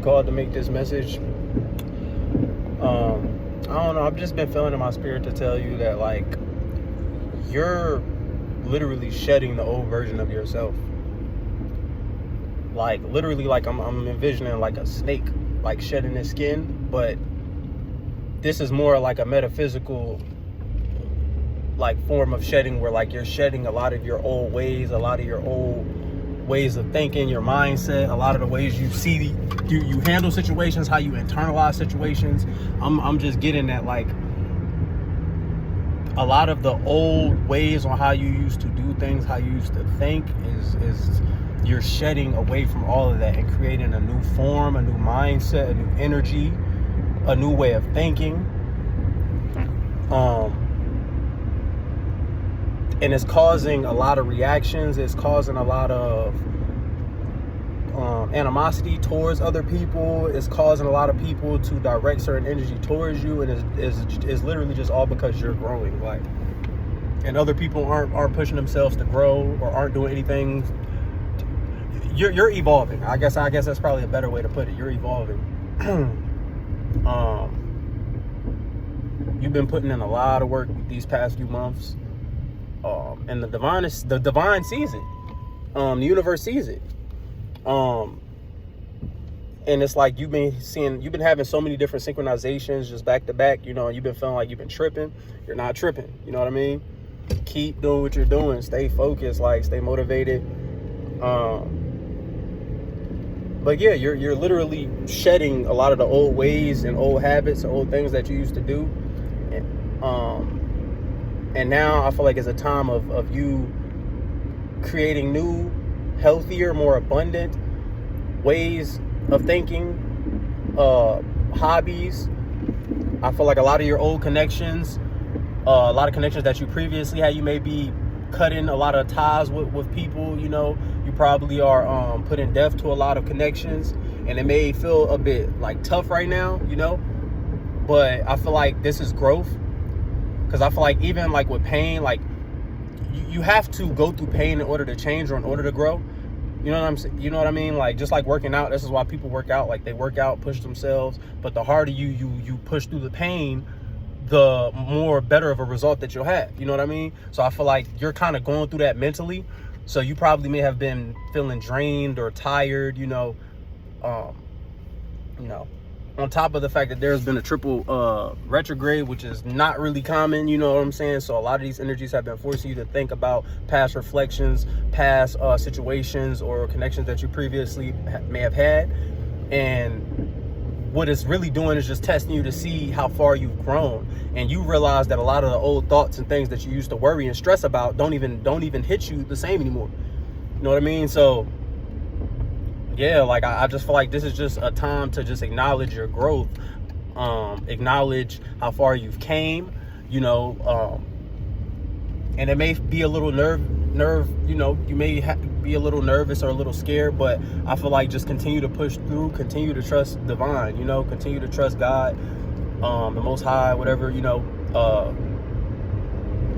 Called to make this message. I don't know. I've just been feeling in my spirit to tell you that, like, you're literally shedding the old version of yourself. Like, literally, like, I'm envisioning like a snake, like, shedding its skin, but this is more like a metaphysical, like, form of shedding, where, like, you're shedding a lot of your old ways, a lot of your old ways of thinking, your mindset, a lot of the ways you see you handle situations, how you internalize situations. I'm just getting that, like, a lot of the old ways on how you used to do things, how you used to think, is you're shedding away from all of that and creating a new form, a new mindset, a new energy, a new way of thinking. And it's causing a lot of reactions. It's causing a lot of animosity towards other people. It's causing a lot of people to direct certain energy towards you, and it's literally just all because you're growing. Like, and other people aren't pushing themselves to grow or aren't doing anything. You're evolving. I guess that's probably a better way to put it. You're evolving. You've been putting in a lot of work these past few months. And the divine sees it. The universe sees it. And it's like you've been having so many different synchronizations just back to back, you know, and you've been feeling like you've been tripping. You're not tripping. You know what I mean? Keep doing what you're doing. Stay focused, like, stay motivated. But yeah, you're literally shedding a lot of the old ways and old habits and old things that you used to do. And now I feel like it's a time of you creating new, healthier, more abundant ways of thinking, hobbies. I feel like a lot of your old connections, a lot of connections that you previously had, you may be cutting a lot of ties with people. You know, you probably are putting death to a lot of connections, and it may feel a bit like tough right now, you know, but I feel like this is growth. Because I feel like even like with pain, like you have to go through pain in order to change or in order to grow. You know what I'm saying? You know what I mean? Like, just like working out, this is why people work out. Like, they work out, push themselves, but the harder you push through the pain, the more better of a result that you'll have. You know what I mean? So I feel like you're kind of going through that mentally. So you probably may have been feeling drained or tired, you know, on top of the fact that there's been a triple retrograde, which is not really common, you know what I'm saying? So a lot of these energies have been forcing you to think about past reflections, past situations or connections that you previously may have had. And what it's really doing is just testing you to see how far you've grown. And you realize that a lot of the old thoughts and things that you used to worry and stress about don't even hit you the same anymore. You know what I mean? So yeah, like, I just feel like this is just a time to just acknowledge your growth, acknowledge how far you've came, you know, and it may be a little nerve, you know, you may be a little nervous or a little scared, but I feel like just continue to push through, continue to trust divine, you know, continue to trust God, the Most High, whatever, you know,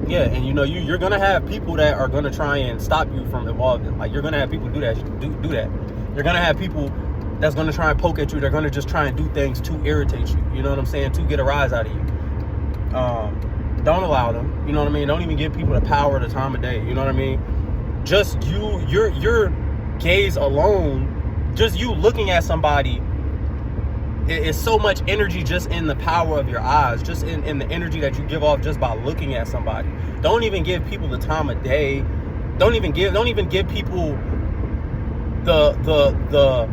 yeah, and you know, you're gonna have people that are gonna try and stop you from evolving. Like, you're gonna have people do that. You're gonna have people that's gonna try and poke at you. They're gonna just try and do things to irritate you. You know what I'm saying? To get a rise out of you. Don't allow them. You know what I mean? Don't even give people the power, the time of day. You know what I mean? Just your gaze alone, just you looking at somebody, it's so much energy just in the power of your eyes, just in the energy that you give off just by looking at somebody. Don't even give people the time of day. Don't even give people the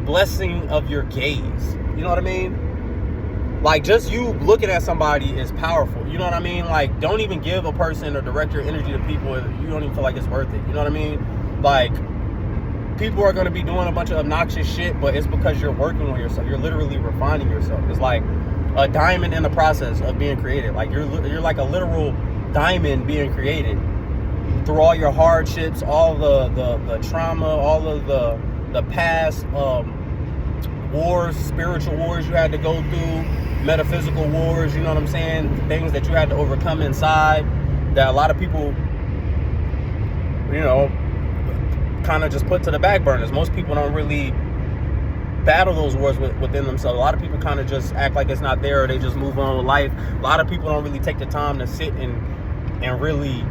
blessing of your gaze. You know what I mean? Like, just you looking at somebody is powerful. You know what I mean? Like, don't even give a person or direct your energy to people if you don't even feel like it's worth it. You know what I mean? Like, people are going to be doing a bunch of obnoxious shit, but it's because you're working on yourself. You're literally refining yourself. It's like a diamond in the process of being created. Like, you're like a literal diamond being created through all your hardships, all the trauma, all of the past wars, spiritual wars you had to go through, metaphysical wars, you know what I'm saying? Things that you had to overcome inside that a lot of people, you know, kind of just put to the back burners. Most people don't really battle those wars within themselves. A lot of people kind of just act like it's not there, or they just move on with life. A lot of people don't really take the time to sit and really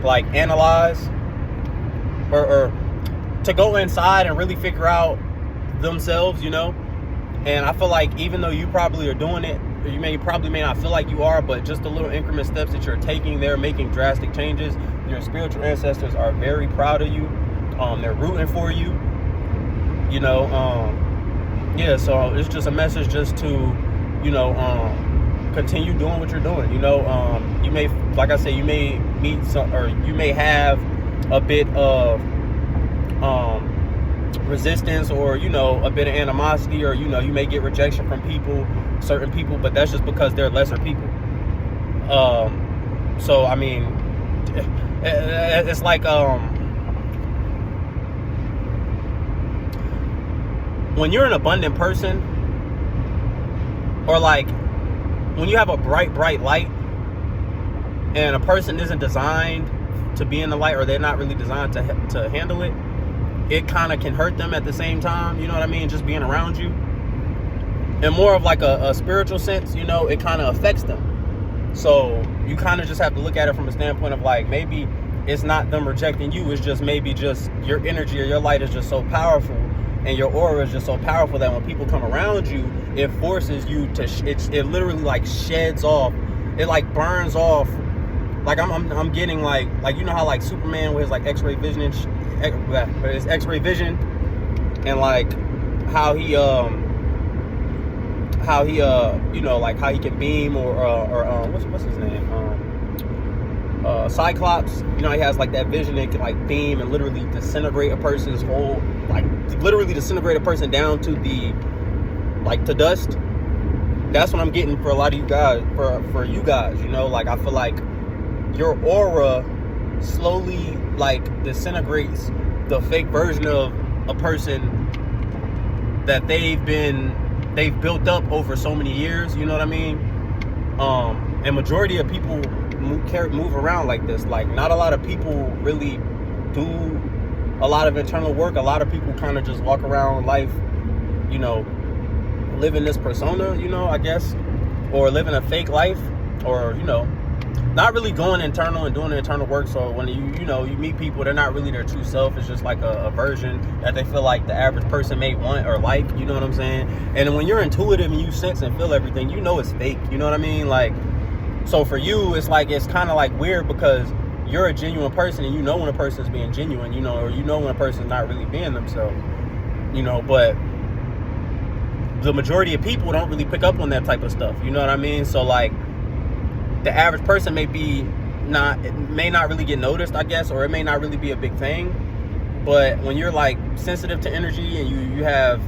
like analyze or to go inside and really figure out themselves, you know. And I feel like even though you probably are doing it, you may not feel like you are, but just the little increment steps that you're taking, they're making drastic changes. Your spiritual ancestors are very proud of you. They're rooting for you, you know. Yeah, so it's just a message just to, you know, continue doing what you're doing. You know, you may, like I said, you may meet some, or you may have a bit of resistance, or, you know, a bit of animosity, or, you know, you may get rejection from people, certain people, but that's just because they're lesser people. So I mean, it's like when you're an abundant person, or like when you have a bright light and a person isn't designed to be in the light, or they're not really designed to handle it, it kind of can hurt them at the same time, you know what I mean, just being around you. In more of like a spiritual sense, you know, it kind of affects them. So you kind of just have to look at it from a standpoint of like, maybe it's not them rejecting you, it's just maybe just your energy or your light is just so powerful, and your aura is just so powerful that when people come around you, it forces you to, it literally like sheds off, it like burns off. Like I'm getting like, you know how like Superman with his like X-ray vision and his X-ray vision, and like how he you know, like how he can beam, or what's his name, Cyclops, you know, he has like that vision that can like beam and literally disintegrate a person's whole, like literally disintegrate a person down to the, like, to dust. That's what I'm getting for a lot of you guys, for you guys, you know. Like, I feel like your aura slowly like disintegrates the fake version of a person that they've built up over so many years, you know what I mean? And majority of people move around like this. Like, not a lot of people really do a lot of internal work. A lot of people kind of just walk around life, you know, living this persona, you know, I guess, or living a fake life, or, you know, not really going internal and doing the internal work. So when you meet people, they're not really their true self. It's just like a version that they feel like the average person may want or like, you know what I'm saying? And when you're intuitive and you sense and feel everything, you know it's fake, you know what I mean? Like, so for you, it's like, it's kind of like weird, because you're a genuine person, and you know when a person is being genuine, you know, or you know when a person is not really being themselves, you know. But the majority of people don't really pick up on that type of stuff, you know what I mean? So like, the average person may not really get noticed, I guess, or it may not really be a big thing. But when you're like sensitive to energy, and you have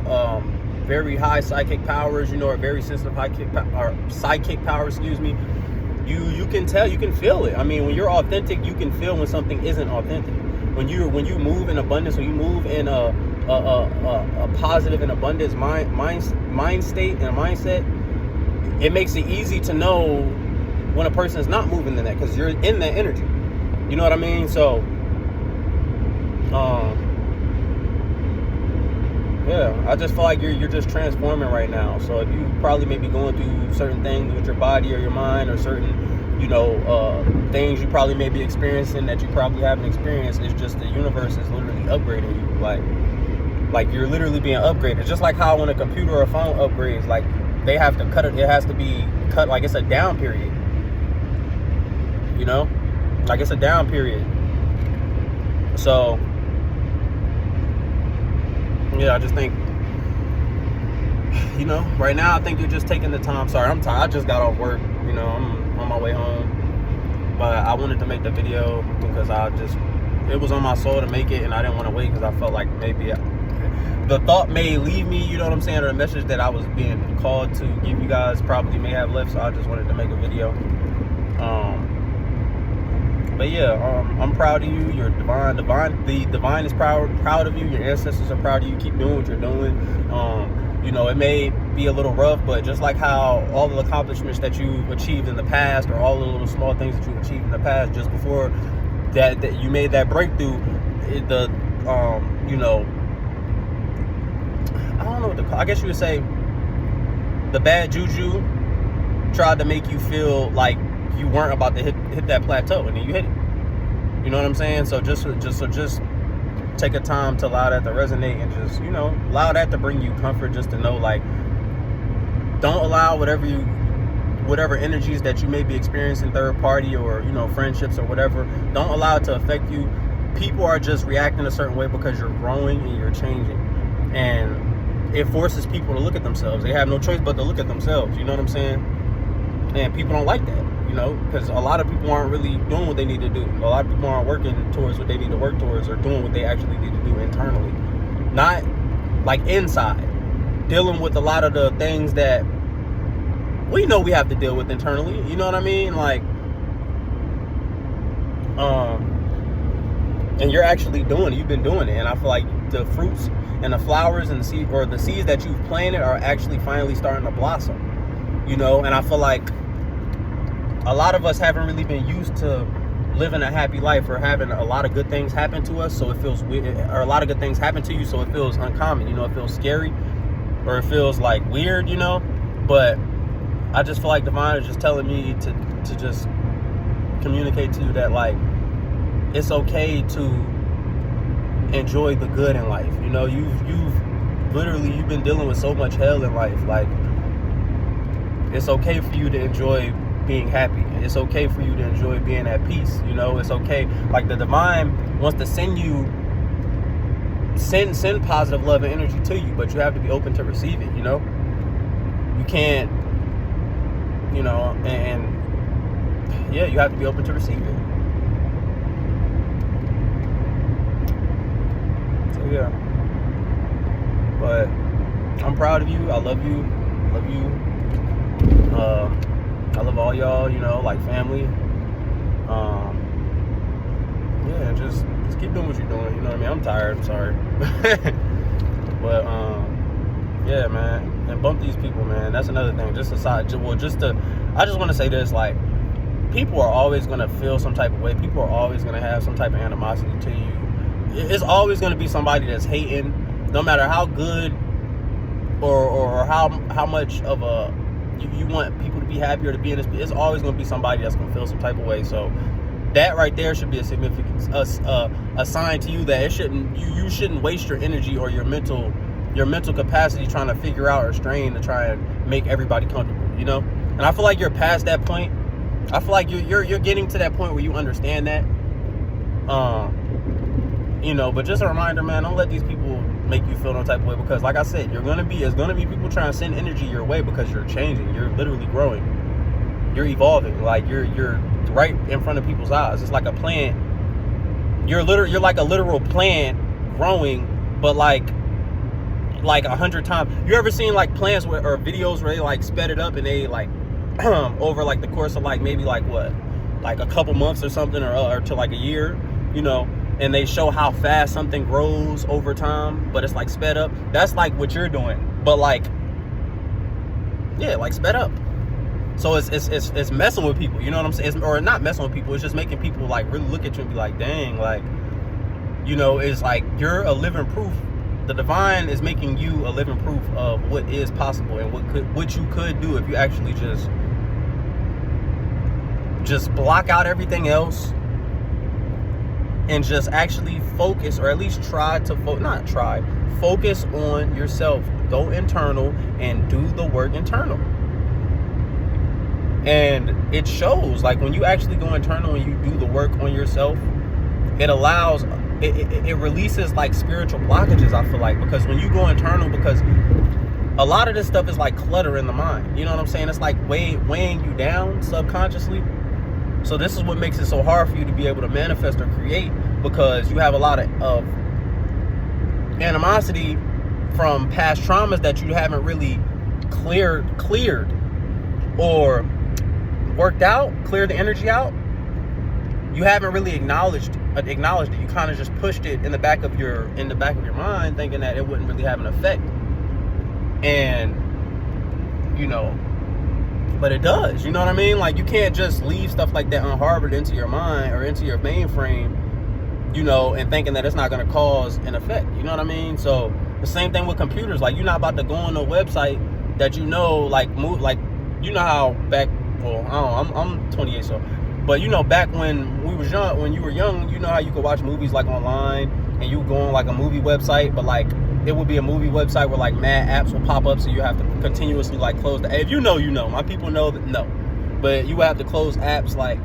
very high psychic powers, you know, or very sensitive psychic power, excuse me, you can tell, you can feel it. I mean, when you're authentic, you can feel when something isn't authentic. When you move in abundance, when you move in a positive and abundance mind state and a mindset, it makes it easy to know when a person is not moving in that, because you're in that energy, you know what I mean? So yeah, I just feel like you're just transforming right now. So if you probably may be going through certain things with your body or your mind, or certain, you know, things you probably may be experiencing that you probably haven't experienced, it's just the universe is literally upgrading you. Like you're literally being upgraded. Just like how when a computer or a phone upgrades, like they have to cut it, it has to be cut, like it's a down period, you know, like it's a down period. So yeah, I just think, you know, right now I think you're just taking the time. Sorry, I'm tired. I just got off work, you know, I'm on my way home, but I wanted to make the video because it was on my soul to make it, and I didn't want to wait, because I felt like maybe the thought may leave me, you know what I'm saying, or the message that I was being called to give you guys probably may have left. So I just wanted to make a video. But yeah, I'm proud of you. You're divine. The divine is proud of you. Your ancestors are proud of you. Keep doing what you're doing. You know, it may be a little rough, but just like how all the accomplishments that you've achieved in the past, or all the little small things that you've achieved in the past, just before that you made that breakthrough, you know, I guess you would say the bad juju tried to make you feel like you weren't about to hit that plateau, and then you hit it. You know what I'm saying? So just take a time to allow that to resonate, and just, you know, allow that to bring you comfort, just to know, like, don't allow whatever energies that you may be experiencing, third party or, you know, friendships or whatever, don't allow it to affect you. People are just reacting a certain way because you're growing and you're changing, and it forces people to look at themselves. They have no choice but to look at themselves. You know what I'm saying? And people don't like that, you know, because a lot of people aren't really doing what they need to do. A lot of people aren't working towards what they need to work towards, or doing what they actually need to do internally, not like inside, dealing with a lot of the things that we know we have to deal with internally. You know what I mean? Like, and you're actually doing it. You've been doing it, and I feel like the fruits and the flowers and the seeds that you've planted are actually finally starting to blossom. You know, and I feel like a lot of us haven't really been used to living a happy life, or having a lot of good things happen to us, so it feels weird, or a lot of good things happen to you, so it feels uncommon. You know, it feels scary, or it feels like weird, you know. But I just feel like Divine is just telling me to just communicate to you that, like, it's okay to enjoy the good in life. You know, you've been dealing with so much hell in life. Like, it's okay for you to enjoy being happy. It's okay for you to enjoy being at peace. You know, it's okay. Like, the Divine wants to send positive love and energy to you, but you have to be open to receive it. You know, you can't, you know, and yeah, you have to be open to receive it. So yeah, but I'm proud of you. I love you. I love all y'all, you know, like family. Yeah, just keep doing what you're doing. You know what I mean? I'm tired. I'm sorry. But yeah, man. And bump these people, man. That's another thing. Just aside, I just want to say this, like, people are always gonna feel some type of way. People are always gonna have some type of animosity to you. It's always gonna be somebody that's hating, no matter how good or how much of a you want people to be happy or to be in this. It's always going to be somebody that's going to feel some type of way. So that right there should be a significant a sign to you that it shouldn't you shouldn't waste your energy or your mental capacity trying to figure out or strain to try and make everybody comfortable, you know. And I feel like you're past that point. I feel like you're getting to that point where you understand that. You know, but just a reminder, man, don't let these people make you feel no type of way, because like I said, it's gonna be people trying to send energy your way, because you're changing, you're literally growing, you're evolving, like you're right in front of people's eyes. It's like a plant. You're like a literal plant growing, but like 100 times. You ever seen like plants or videos where they like sped it up and they like over like the course of like maybe like what, like a couple months or something, or to like a year, you know, and they show how fast something grows over time, but it's like sped up. That's like what you're doing, but like, yeah, like sped up. So it's messing with people, you know what I'm saying? Or not messing with people, it's just making people like really look at you and be like, dang, like, you know, it's like you're a living proof. The Divine is making you a living proof of what is possible and what you could do if you actually just block out everything else and just actually focus, or at least focus on yourself. Go internal and do the work internal. And it shows, like, when you actually go internal and you do the work on yourself, it allows, it releases like spiritual blockages, I feel like, because when you go internal, because a lot of this stuff is like clutter in the mind, you know what I'm saying? It's like weighing you down subconsciously. So this is what makes it so hard for you to be able to manifest or create, because you have a lot of animosity from past traumas that you haven't really cleared or worked out, cleared the energy out. You haven't really acknowledged it. You kind of just pushed it in the back of your mind, thinking that it wouldn't really have an effect. And you know, but it does, you know what I mean? Like, you can't just leave stuff like that unharbored into your mind or into your mainframe, you know, and thinking that it's not going to cause an effect, you know what I mean? So The same thing with computers. Like, you're not about to go on a website that you know, like, you know how back, well, I don't know, I'm 28, so, but you know, back when we was young, when you were young, you know how you could watch movies like online, and you would go on like a movie website, but like, it would be a movie website where like mad apps will pop up, so you have to continuously like close the, if you know, you know, my people know that, no, but you have to close apps like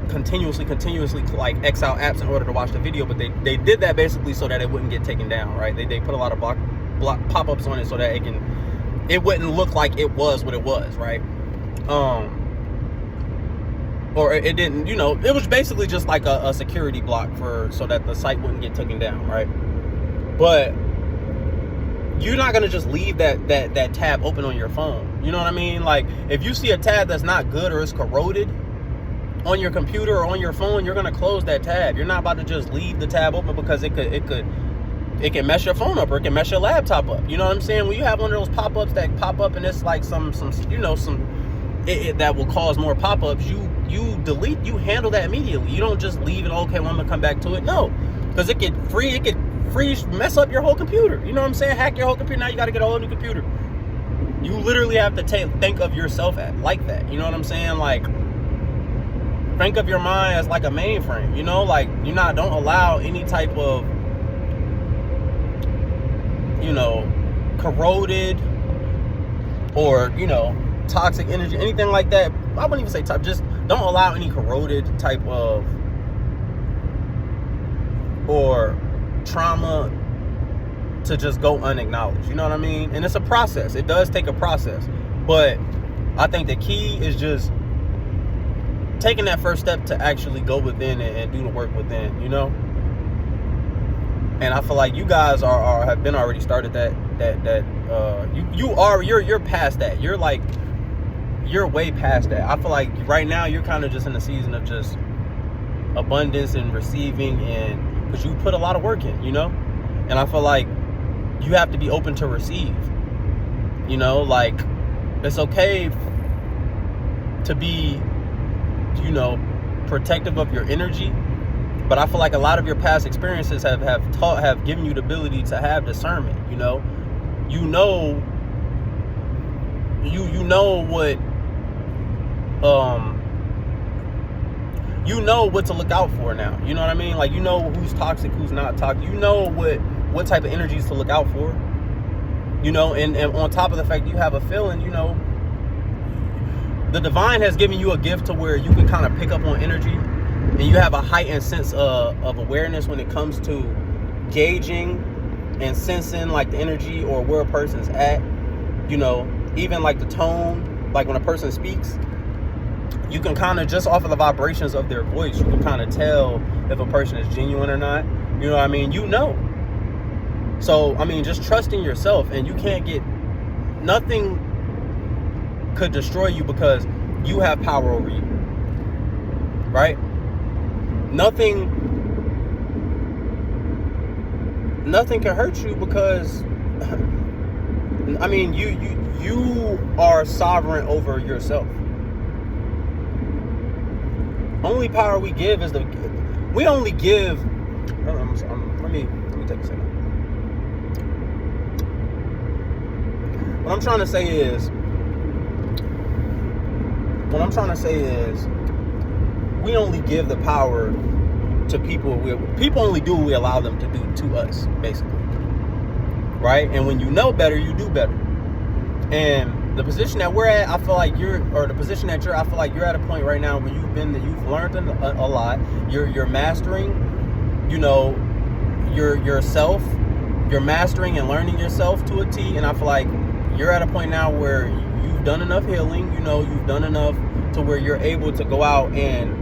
continuously like X out apps in order to watch the video. But they did that basically so that it wouldn't get taken down, right? They put a lot of block pop-ups on it so that it wouldn't look like it was what it was, right? Or it didn't, you know, it was basically just like a security block so that the site wouldn't get taken down, right? But you're not gonna just leave that tab open on your phone. You know what I mean? Like, if you see a tab that's not good or is corroded on your computer or on your phone, you're gonna close that tab. You're not about to just leave the tab open because it can mess your phone up, or it can mess your laptop up. You know what I'm saying? When you have one of those pop-ups that pop up and it's like some you know, that will cause more pop-ups, you delete, you handle that immediately. You don't just leave it, okay, well, I'm gonna come back to it. No, because it could mess up your whole computer. You know what I'm saying? Hack your whole computer. Now you got to get a whole new computer. You literally have to think of yourself like that. You know what I'm saying? Like, think of your mind as like a mainframe. You know, like, don't allow any type of, you know, corroded or, you know, toxic energy, anything like that. I wouldn't even say toxic. Just don't allow any corroded type of or trauma to just go unacknowledged. You know what I mean? And it's a process. It does take a process. But I think the key is just taking that first step to actually go within and do the work within, you know? And I feel like you guys have been already started you're past that. You're way past that. I feel like right now you're kind of just in a season of just abundance and receiving, and because you put a lot of work in, you know? And I feel like you have to be open to receive, you know? Like, it's okay to be, you know, protective of your energy, but I feel like a lot of your past experiences have given you the ability to have discernment. You know what to look out for now. You know what I mean? Like, you know who's toxic, who's not toxic. You know what type of energies to look out for. You know, and on top of the fact you have a feeling, you know, the divine has given you a gift to where you can kind of pick up on energy, and you have a heightened sense of awareness when it comes to gauging and sensing like the energy or where a person's at. You know, even like the tone, like when a person speaks, you can kind of, just off of the vibrations of their voice, you can kind of tell if a person is genuine or not. You know what I mean? You know. So, I mean, just trusting yourself, and you can't get, nothing could destroy you because you have power over you, right? Nothing can hurt you because, I mean, you are sovereign over yourself. Only power we give is we only give. Let me take a second. What I'm trying to say is, we only give the power to people. People only do what we allow them to do to us, basically. Right? And when you know better, you do better. And the position that we're at, I feel like you're at a point right now where you've learned a lot. You're mastering, you know, yourself. You're mastering and learning yourself to a T. And I feel like you're at a point now where you've done enough healing. You know, you've done enough to where you're able to go out and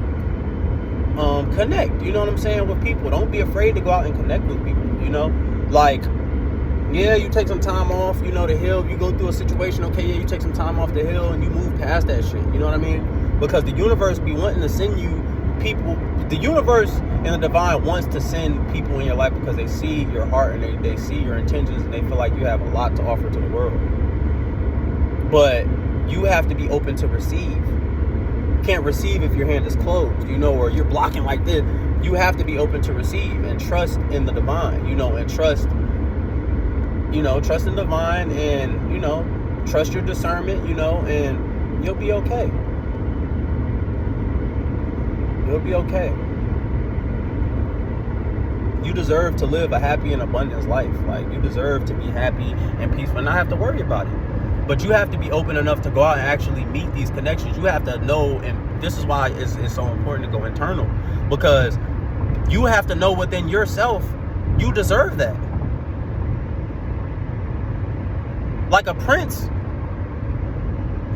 connect. You know what I'm saying, with people. Don't be afraid to go out and connect with people. You know, like, yeah, you take some time off, you know, to heal. You go through a situation, okay, yeah, you take some time off to heal and you move past that shit. You know what I mean? Because the universe be wanting to send you people. The universe and the divine wants to send people in your life because they see your heart and they see your intentions, and they feel like you have a lot to offer to the world. But you have to be open to receive. You can't receive if your hand is closed, you know, or you're blocking like this. You have to be open to receive and trust in the divine, you know, and trust you know, trust in divine, and, you know, trust your discernment, you know, and you'll be okay. You'll be okay. You deserve to live a happy and abundant life. Like, you deserve to be happy and peaceful and not have to worry about it. But you have to be open enough to go out and actually meet these connections. You have to know, and this is why it's so important to go internal, because you have to know within yourself, you deserve that. Like a prince,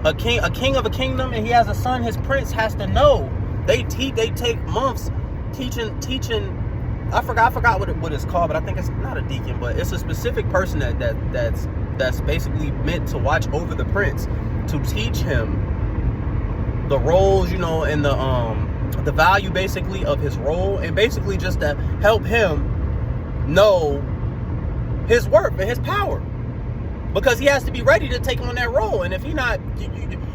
a king of a kingdom, and he has a son, his prince has to know. They take months teaching. I forgot what it's called, but I think it's not a deacon, but it's a specific person that's basically meant to watch over the prince, to teach him the roles, you know, and the value basically of his role, and basically just to help him know his worth and his power, because he has to be ready to take on that role. And if he's not,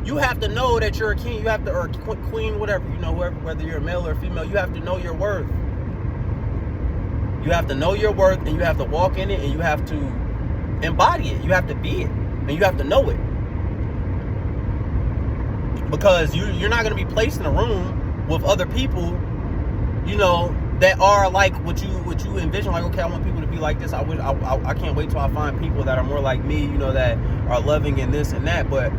you have to know that you're a king, you have to, or queen, whatever, you know, whether you're a male or female, you have to know your worth. You have to know your worth, and you have to walk in it, and you have to embody it. You have to be it, and you have to know it. Because you're not going to be placed in a room with other people, you know, that are like what you envision. Like, okay, I want people to be like this. I can't wait till I find people that are more like me, you know, that are loving and this and that. But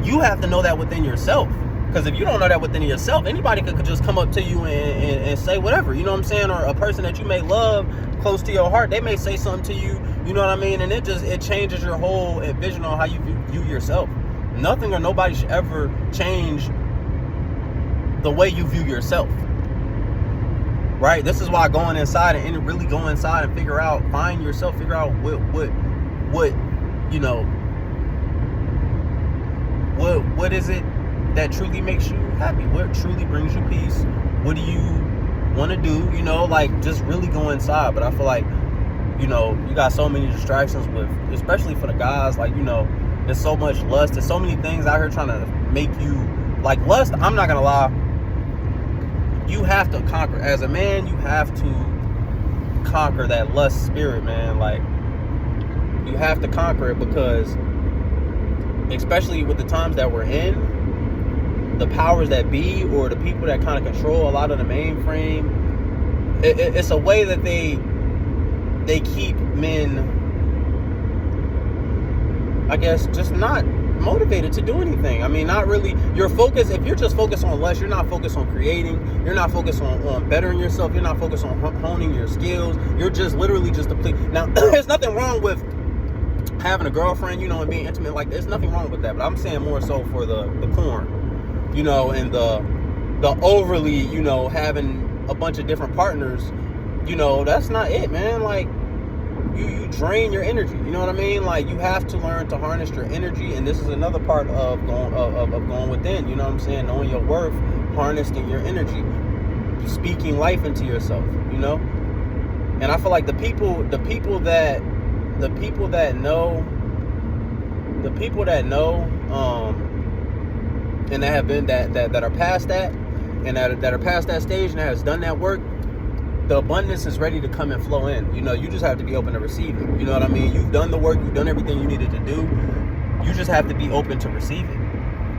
you have to know that within yourself. Because if you don't know that within yourself, anybody could just come up to you and say whatever, you know what I'm saying? Or a person that you may love close to your heart, they may say something to you, you know what I mean? And it changes your whole vision on how you view yourself. Nothing or nobody should ever change the way you view yourself. Right? This is why going inside and really go inside and figure out, find yourself, figure out what you know, what is it that truly makes you happy? What truly brings you peace? What do you want to do? You know, like, just really go inside. But I feel like, you know, you got so many distractions with, especially for the guys, like, you know, there's so much lust. There's so many things out here trying to make you, like, lust, I'm not gonna lie, you have to conquer. As a man, you have to conquer that lust spirit, man. Like, you have to conquer it, because especially with the times that we're in, the powers that be, or the people that kind of control a lot of the mainframe, it's a way that they keep men, I guess, just not motivated to do anything. I mean, not really. You're focused, if you're just focused on less, you're not focused on creating, you're not focused on bettering yourself, you're not focused on honing your skills, you're just literally just depleted. Now, there's nothing wrong with having a girlfriend, you know, and being intimate, like, there's nothing wrong with that, but I'm saying more so for the porn, you know, and the overly, you know, having a bunch of different partners, you know, that's not it, man. Like, you drain your energy, you know what I mean? Like, you have to learn to harness your energy, and this is another part of going within, you know what I'm saying? Knowing your worth, harnessing your energy, speaking life into yourself, you know? And I feel like the people that know, and that have been that are past that, and that are past that stage, and that has done that work, the abundance is ready to come and flow in. You know, you just have to be open to receive it. You know what I mean? You've done the work, you've done everything you needed to do. You just have to be open to receive it.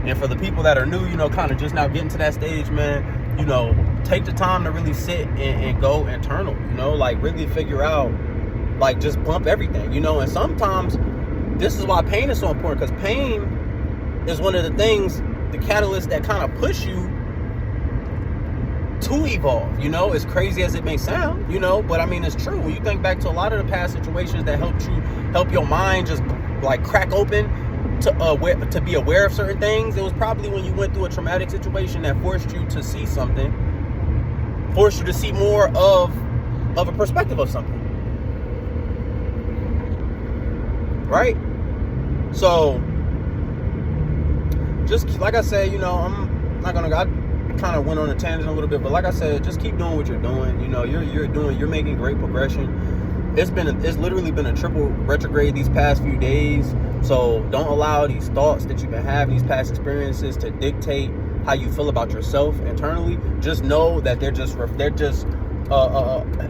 And for the people that are new, you know, kind of just now getting to that stage, man, you know, take the time to really sit and go internal, you know, like, really figure out, like, just bump everything, you know. And sometimes this is why pain is so important, because pain is one of the things, the catalyst that kind of push you to evolve, you know, as crazy as it may sound, you know, but I mean, it's true. When you think back to a lot of the past situations that help your mind just, like, crack open to be aware of certain things, it was probably when you went through a traumatic situation that forced you to see something, forced you to see more of a perspective of something, right? So, just like I said, you know, I'm not gonna, I kind of went on a tangent a little bit, but like I said, just keep doing what you're doing. You know, you're making great progression. It's literally been a triple retrograde these past few days. So don't allow these thoughts that you've been having, these past experiences, to dictate how you feel about yourself internally. Just know that they're just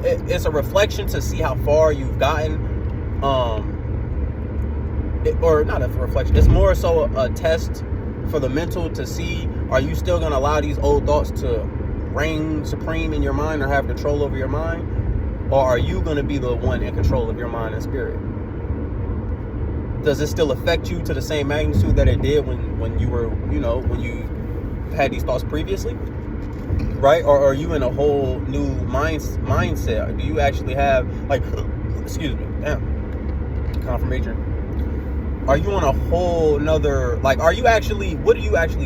it's a reflection to see how far you've gotten or not a reflection, it's more so a test for the mental to see, are you still going to allow these old thoughts to reign supreme in your mind or have control over your mind, or are you going to be the one in control of your mind and spirit? Does it still affect you to the same magnitude that it did when you were, when you had these thoughts previously, right? Or are you in a whole new mindset? Do you actually have, like, excuse me, confirmation. Are you on a whole nother, like, what are you actually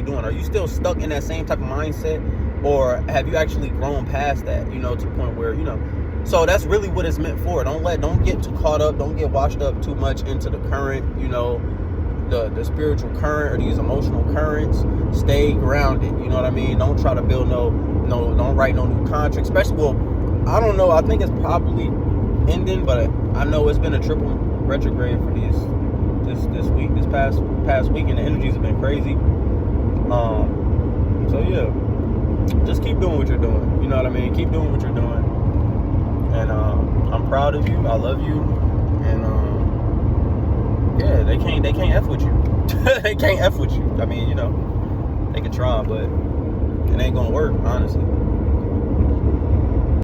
doing? Are you still stuck in that same type of mindset, or have you actually grown past that, to the point where, so that's really what it's meant for. Don't get too caught up, don't get washed up too much into the current, the spiritual current or these emotional currents. Stay grounded, you know what I mean? Don't try to build don't write no new contract, especially, I don't know, I think it's probably ending, but I know it's been a triple retrograde for this week, this past week, and the energies have been crazy. So yeah, just keep doing what you're doing. You know what I mean? Keep doing what you're doing. And I'm proud of you. I love you. And yeah, they can't F with you. They can't F with you. I mean, they can try, but it ain't gonna work, honestly.